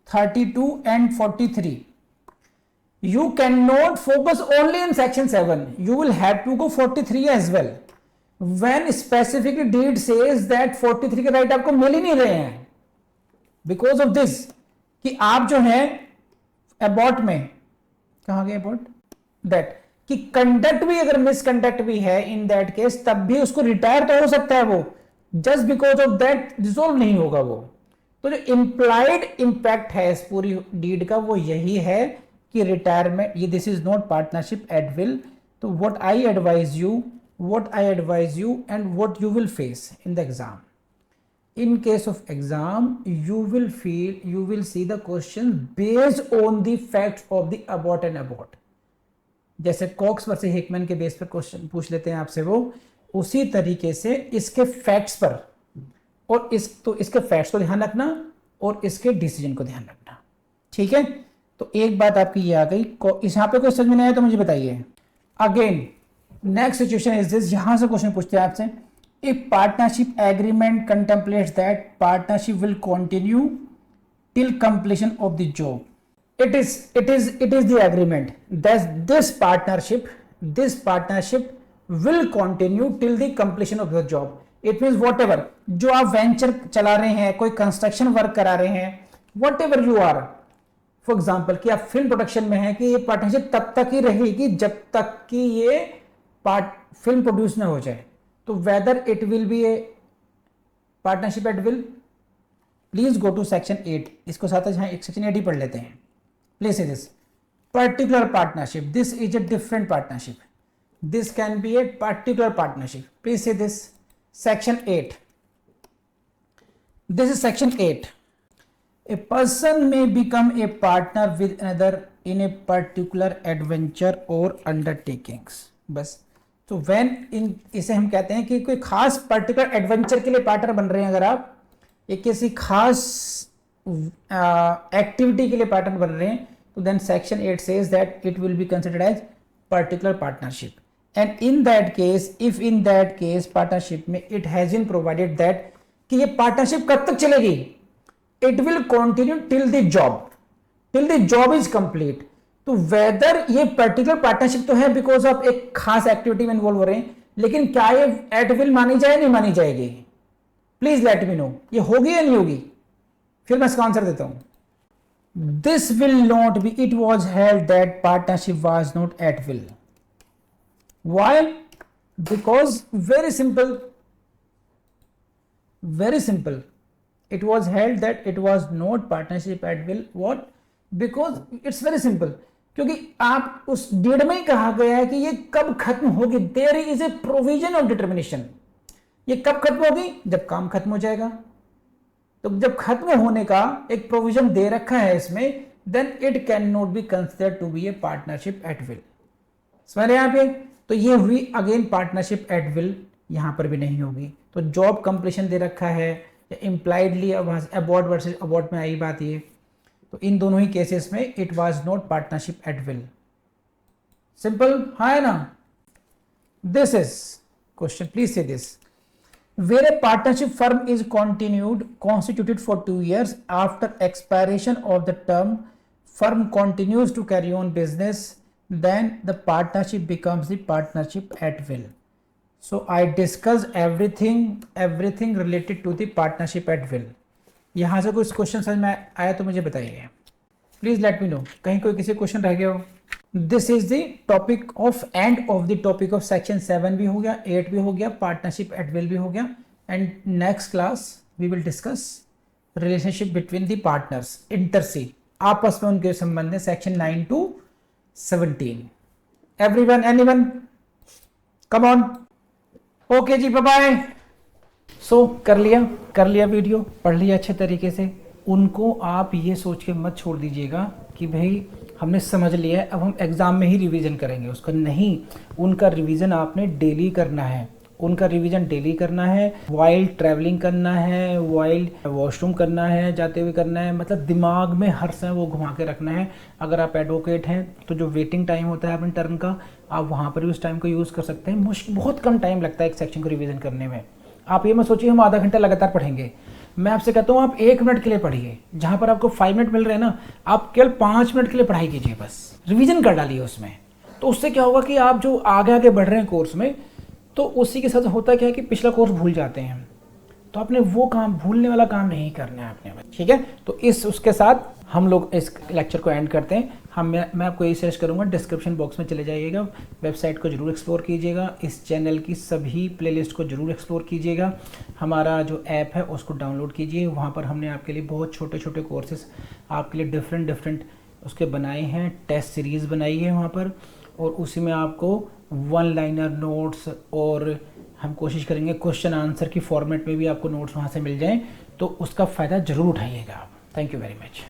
32 and 43, you cannot focus only in section 7, you will have to go 43 as well. When specific deed says that 43 के right आपको मिल ही नहीं रहे हैं, because of this कि आप जो है अबॉर्ट में, कहाँ गए अबॉर्ट, दैट कि कंडक्ट भी अगर मिसकंडक्ट भी है इन दैट केस, तब भी उसको रिटायर तो हो सकता है, वो just because of that dissolve नहीं होगा वो। तो जो इंप्लाइड इंपैक्ट है इस पूरी डीड का वो यही है कि रिटायरमेंट, ये this is not partnership at will. तो what I advise you and what you will face in the exam, in case of exam you will see the question based on the facts of the abort and abort। जैसे COX versus Hickman के base पर question पूछ लेते हैं आपसे, वो उसी तरीके से इसके फैक्ट्स पर, और इसके फैक्ट्स को ध्यान रखना और इसके डिसीजन को ध्यान रखना, ठीक है। तो एक बात आपकी ये आ गई, इस यहाँ पे कोई समझ में नहीं आया तो मुझे बताइए। Again next situation is this, यहां से क्वेश्चन पूछते हैं आपसे, if partnership agreement contemplates that partnership will continue till completion of the job, it is the agreement that this partnership will continue till the completion of the job। it means whatever जो आप venture चला रहे हैं, कोई construction work करा रहे हैं, whatever you are, for example कि आप फिल्म प्रोडक्शन में हैं कि ये पार्टनरशिप तब तक ही रहेगी जब तक कि ये फिल्म प्रोड्यूस ना हो जाए, तो whether it will be a partnership at will, please go to section 8, इसको साथ एक सेक्शन 8 ही पढ़ लेते हैं। प्लीज से this particular partnership, this is a different partnership, this can be a particular partnership. Please say this, section 8, this is section 8. A person may become a partner with another in a particular adventure or undertakings. बस तो when in इसे हम कहते हैं कि कोई खास particular adventure के लिए पार्टनर बन रहे हैं, अगर आप एक किसी खास एक्टिविटी के लिए पार्टनर बन रहे हैं, तो then section 8 says that it will be considered as particular partnership. And in that case, if in that case partnership में it has been provided that कि ये partnership कब तक चलेगी, it will continue till the job is complete. तो whether ये particular partnership तो है because of एक खास एक्टिविटी में इन्वॉल्व हो रहे हैं, लेकिन क्या ये at will मानी जाए, नहीं मानी जाएगी? प्लीज लेट मी नो, ये होगी या नहीं होगी? फिर मैं इसका आंसर देता हूं। This will not be, it was held that partnership was not at will. Why? Because very simple, it was held that it was not partnership at will. What? Because it's very simple, क्योंकि आप उस deed में ही कहा गया है कि ये कब खत्म होगी, there is a provision of determination, ये कब खत्म होगी, जब काम खत्म हो जाएगा। तो जब खत्म होने का एक प्रोविजन दे रखा है इसमें, then it can not be considered to be a partnership at will. समझ रहे हैं यहाँ पे? तो ये हुई अगेन पार्टनरशिप एट विल, यहां पर भी नहीं होगी। तो जॉब कंप्लीशन दे रखा है या इम्प्लाइडली अबॉर्ट वर्सेस अबॉर्ट में आई बात ये, तो इन दोनों ही केसेस में it was not partnership at will. Simple, हाँ है ना? दिस इज क्वेश्चन, प्लीज से this, where a partnership firm is constituted for 2 years, after expiration of the term firm continues to carry on business, then the partnership becomes the partnership at will. So I discussed everything related to the partnership at will. यहाँ से कुछ question समझ में आया तो मुझे बताइए, please let me no, कहीं कोई किसी क्वेश्चन रह गया हो। This is the topic of end of the topic of section 7 भी हो गया, 8 भी हो गया, पार्टनरशिप एट विल भी हो गया। And next class we will discuss relationship between the partners, inter se, आपस में उनके संबंध है, section 9 to 17। Everyone, anyone, come on, okay जी, बाय बाय। सो कर लिया वीडियो, पढ़ लिया अच्छे तरीके से। उनको आप ये सोच के मत छोड़ दीजिएगा कि भाई हमने समझ लिया है, अब हम एग्ज़ाम में ही रिवीजन करेंगे उसका, नहीं। उनका रिवीजन आपने डेली करना है, वाइल ट्रैवलिंग करना है, वाइल वॉशरूम करना है, जाते हुए करना है, मतलब दिमाग में हर समय वो घुमा के रखना है। अगर आप एडवोकेट हैं तो जो वेटिंग टाइम होता है अपने टर्न का, आप वहाँ पर भी उस टाइम को यूज़ कर सकते हैं। बहुत कम टाइम लगता है एक सेक्शन को रिवीजन करने में। आप ये मत सोचिए हम आधा घंटा लगातार पढ़ेंगे। मैं आपसे कहता हूँ आप 1 मिनट के लिए पढ़िए, जहाँ पर आपको 5 मिनट मिल रहे हैं ना, आप केवल 5 मिनट के लिए पढ़ाई कीजिए, बस रिवीजन कर डालिए उसमें। तो उससे क्या होगा कि आप जो आगे बढ़ रहे हैं कोर्स में, तो उसी के साथ होता क्या है कि पिछला कोर्स भूल जाते हैं। तो आपने वो काम, भूलने वाला काम नहीं करना है आपने, ठीक है। तो उसके साथ हम लोग इस लेक्चर को एंड करते हैं। मैं आपको यही सजेस्ट करूंगा, डिस्क्रिप्शन बॉक्स में चले जाइएगा, वेबसाइट को जरूर एक्सप्लोर कीजिएगा, इस चैनल की सभी प्लेलिस्ट को जरूर एक्सप्लोर कीजिएगा, हमारा जो ऐप है उसको डाउनलोड कीजिए। वहाँ पर हमने आपके लिए बहुत छोटे छोटे कोर्सेज आपके लिए डिफरेंट उसके बनाए हैं, टेस्ट सीरीज़ बनाई है वहाँ पर, और उसी में आपको 1 लाइनर नोट्स, और हम कोशिश करेंगे क्वेश्चन आंसर की फॉर्मेट में भी आपको नोट्स वहाँ से मिल जाएँ, तो उसका फ़ायदा ज़रूर उठाइएगा आप। Thank you very much.